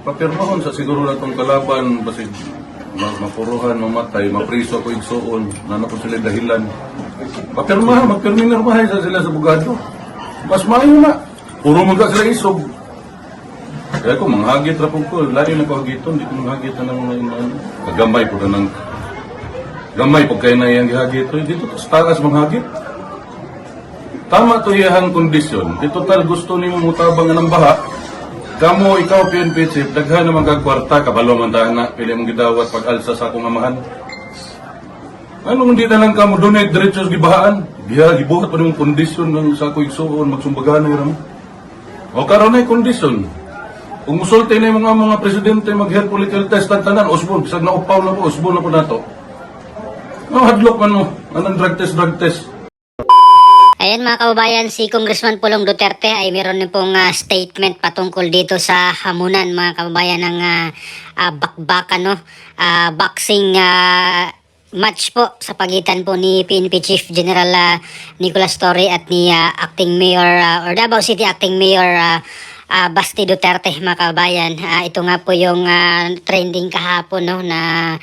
papirmahon sa siguro na itong kalaban, basi mapuruhan, mamatay, mapriso ako igsuon, na po sila dahilan. Papirmahan, magpirminirmahan sa sila sa bugado. Mas maayo na. Puro mga sila isog. Kaya ko, manghagit ra po ko. Layo na ko hagiton, di ko manghagit na ng mga kagamay po na ng gamay po kayo na yung gihagit. Dito sa taas manghagit. Tama to iyahang kondisyon. Dito tal gusto ni mo mutabang ng baha. Kamo, ikaw, PNP Chief, daghan na magkakwarta, kabalo man tayo na, pili mong gidawat pag-alsa sa akong amahan. Ano hindi na lang kamo donate diretso sa gibahaan? Gibuhat pa nimong kondisyon ng sa akong igsuon, magsumbagahan na rin. O karon na kondisyon. Kung musulti na yung mga presidente mag-health political test at tanan, usbon, bisag na upaw na po, usbon na po na to. No, hadlok man mo, anong drug test. Ayan mga kababayan, si Congressman Pulong Duterte ay meron din pong statement patungkol dito sa hamunan mga kababayan ng bakbakan, no? Boxing match po sa pagitan po ni PNP Chief General Nicolas Torre at ni Acting Mayor or Davao City Acting Mayor Basti Duterte mga kababayan. Ito nga po yung trending kahapon, no, na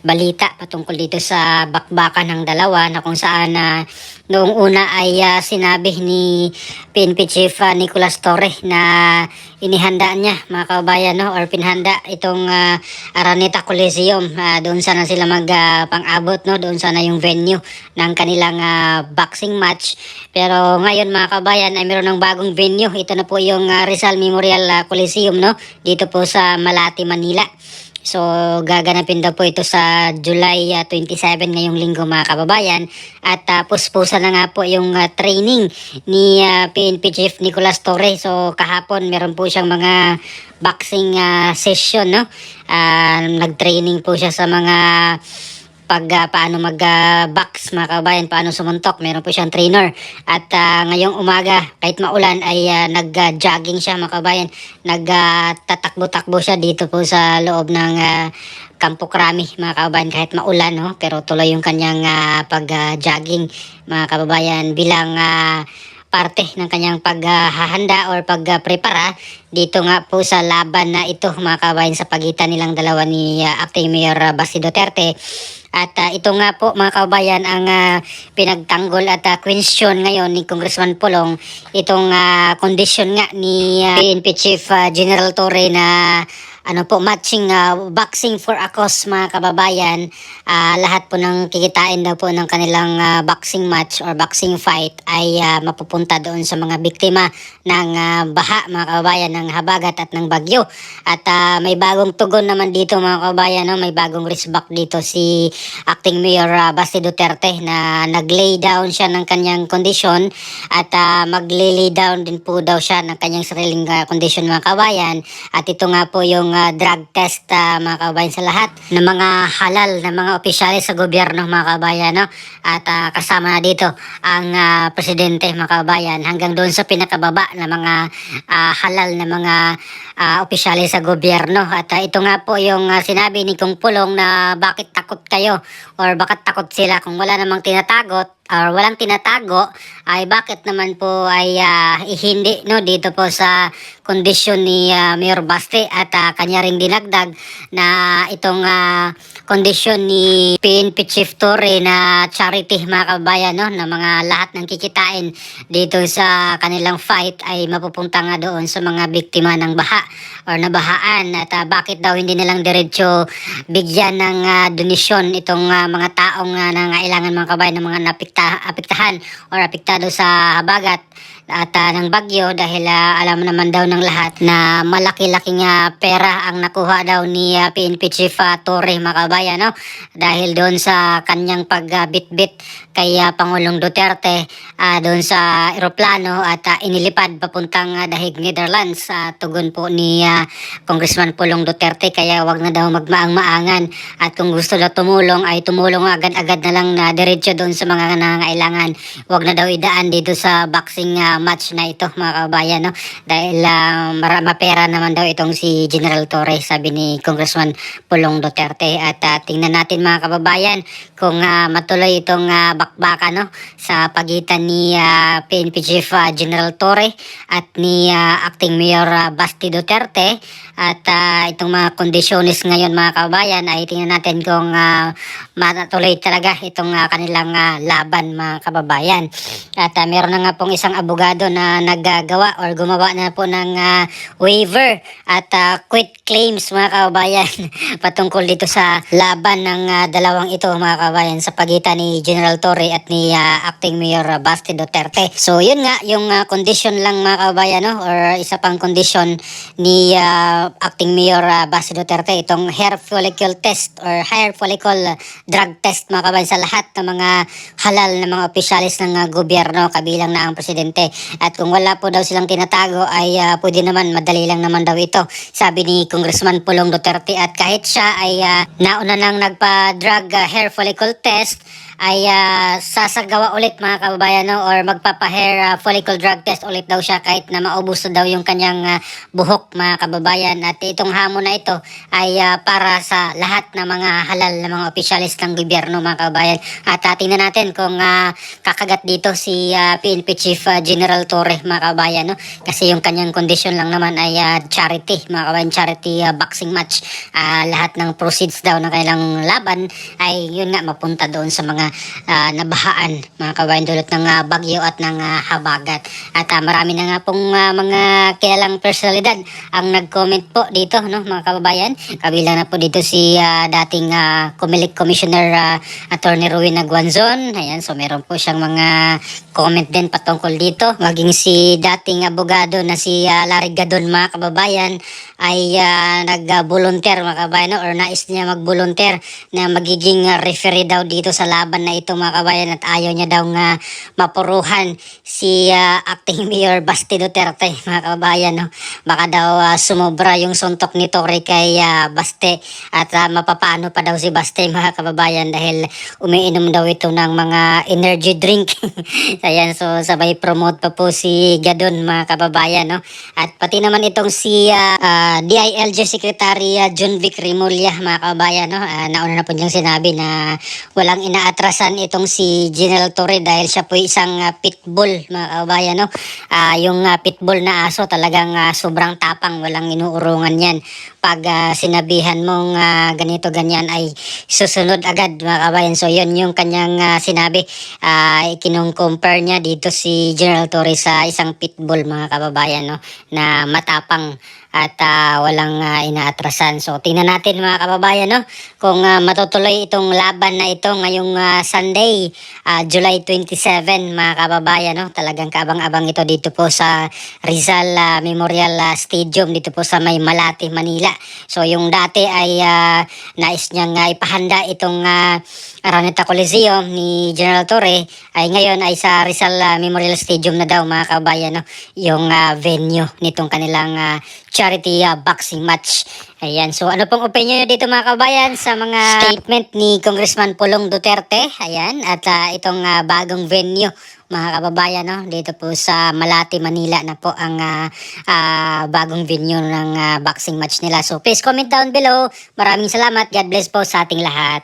balita patungkol dito sa bakbakan ng dalawa na kung saan noong una ay sinabi ni PNP Chief Nicolas Torre na inihanda niya mga kababayan, no, or pinhanda itong Araneta Coliseum. Doon sana sila pang-abot, no, doon sana yung venue ng kanilang boxing match. Pero ngayon mga kababayan ay meron ng bagong venue. Ito na po yung Rizal Memorial Coliseum, no, dito po sa Malate, Manila. So gaganapin daw po ito sa July 27 ngayong linggo mga kababayan. At puspusan na nga po yung training ni PNP Chief Nicolas Torre. So kahapon meron po siyang mga boxing session, no. Nag-training po siya sa mga paano mag-box mga kababayan, paano sumuntok. Meron po siyang trainer. At ngayong umaga, kahit maulan, ay nag-jogging siya mga kababayan. Nagtatakbo-takbo siya dito po sa loob ng Campo Crame mga kababayan, kahit maulan, no? Pero tuloy yung kanyang pag-jogging mga kababayan bilang parte ng kanyang paghahanda or pagprepara dito nga po sa laban na ito mga kababayan sa pagitan nilang dalawa ni Acting Mayor Basti Duterte. At ito nga po mga kababayan ang pinagtanggol at question ngayon ni Congressman Pulong, itong kondisyon nga ni PNP Chief General Torre na matching boxing for a cause mga kababayan. Lahat po ng kikitain daw po ng kanilang boxing match or boxing fight ay mapupunta doon sa mga biktima ng baha mga kababayan, ng habagat at ng bagyo. At may bagong tugon naman dito mga kababayan, no? May bagong resback dito si Acting Mayor Basti Duterte na nag-lay down siya ng kanyang kondisyon at mag-lay down din po daw siya ng kanyang sariling kondisyon mga kababayan. At ito nga po yung drug test mga kababayan sa lahat ng mga halal na mga opisyalis sa gobyerno mga kababayan, no? At kasama na dito ang presidente mga kababayan hanggang doon sa pinakababa na mga halal na mga opisyalis sa gobyerno. At ito nga po yung sinabi ni Kong Pulong na bakit takot kayo or bakit takot sila kung wala namang tinatagot or walang tinatago, ay bakit naman po ay hindi, no, dito po sa kondisyon ni Mayor Basti. At kanya ring dinagdag na itong kondisyon ni PNP Chief Torre na charity mga kababayan, no, na mga lahat ng kikitain dito sa kanilang fight ay mapupunta nga doon sa mga biktima ng baha or nabahaan. At bakit daw hindi nilang diretso bigyan ng donisyon itong mga taong nangailangan mga kababayan ng mga apektahan or apektado sa habagat at ng bagyo, dahil alam naman daw ng lahat na malaki-laking pera ang nakuha daw ni PNP Chief Torre mga kababayan, no? Dahil doon sa kanyang pagbitbit kay Pangulong Duterte doon sa eroplano at inilipad papuntang Dahig, Netherlands. Tugon po ni Congressman Pulong Duterte, kaya wag na daw magmaang-maangan at kung gusto daw tumulong ay tumulong agad-agad na lang na diretso doon sa mga nangangailangan. Wag na daw idaan dito sa boxing match na ito mga kababayan, no? Dahil mapera naman daw itong si General Torre, sabi ni Congressman Pulong Duterte. At tingnan natin mga kababayan kung matuloy itong bakbakan, no, sa pagitan ni PNP Chief General Torre at ni Acting Mayor Basti Duterte. At itong mga kondisyonis ngayon mga kababayan ay tingnan natin kung matuloy talaga itong kanilang laban mga kababayan. At meron na nga pong isang abogado na naggagawa or gumawa na po ng waiver at quit claims mga kababayan patungkol dito sa laban ng dalawang ito mga kababayan sa pagitan ni General Torre at ni Acting Mayor Basti Duterte. So yun nga yung condition lang mga kababayan, no? Or isa pang condition ni Acting Mayor Basti Duterte, itong hair follicle test or hair follicle drug test mga kababayan sa lahat ng mga halal na mga opisyalis ng gobyerno kabilang na ang presidente. At kung wala po daw silang tinatago ay pwede naman, madali lang naman daw ito, sabi ni Congressman Pulong Duterte. At kahit siya ay nauna nang nagpa-drug hair follicle test ay sasagawa ulit mga kababayan, no? Or magpapa-hair follicle drug test ulit daw siya kahit na maubos na daw yung kanyang buhok mga kababayan. At itong hamon na ito ay para sa lahat ng mga halal na mga opisyalis ng gobyerno mga kababayan. At tingnan natin kung kakagat dito si PNP Chief General Torre mga kababayan, no? Kasi yung kanyang kondisyon lang naman ay charity mga kababayan, charity boxing match. Lahat ng proceeds daw ng kanilang laban ay yun nga mapunta doon sa mga nabahaan mga kababayan dulot ng bagyo at ng habagat. At marami na nga pong mga kilalang personalidad ang nag-comment po dito, no mga kababayan. Kabilang na po dito si dating Comelec Commissioner Attorney Rowena Guanzon. Ayan, so meron po siyang mga comment din patungkol dito. Maging si dating abogado na si Larry Gadon mga kababayan ay nag-volunteer mga kababayan, no? Or nais niya mag-volunteer na magiging referee daw dito sa laban na ito mga kababayan. At ayaw niya daw nga mapuruhan si Acting Mayor Basti Duterte mga kababayan, no? Baka daw sumobra yung suntok ni Torre kay Basti at mapapano pa daw si Basti mga kababayan dahil umiinom daw ito ng mga energy drink. Ayan, so sabay promote pa po si Gadon mga kababayan, no? At pati naman itong si DILG Secretary John Vic Rimulya mga kababayan, no? Nauna na po niyang sinabi na walang inaatrasan itong si General Torre dahil siya po isang pitbull mga kababayan, no? Yung pitbull na aso talagang sobrang tapang, walang inuurungan yan. Pag sinabihan mong ganito ganyan ay susunod agad mga kababayan. So yun yung kanyang sinabi. Kinong-compare niya dito si General Torre sa isang pitbull mga kababayan, no? Na matapang at walang inaatrasan. So tingnan natin mga kababayan, no, kung matutuloy itong laban na ito ngayong Sunday, July 27 mga kababayan, no. Talagang kaabang-abang ito dito po sa Rizal Memorial Stadium dito po sa may Malate, Manila. So yung dati ay nais niyang ipahanda itong Araneta Coliseum ni General Torre ay ngayon ay sa Rizal Memorial Stadium na daw mga kababayan, no, yung venue nitong kanilang charity boxing match. Ayan, so ano pong opinion nyo dito mga kabayan sa mga statement ni Congressman Pulong Duterte? Ayan, at itong bagong venue mga kababayan, no, dito po sa Malate, Manila na po ang bagong venue ng boxing match nila. So please comment down below. Maraming salamat. God bless po sa ating lahat.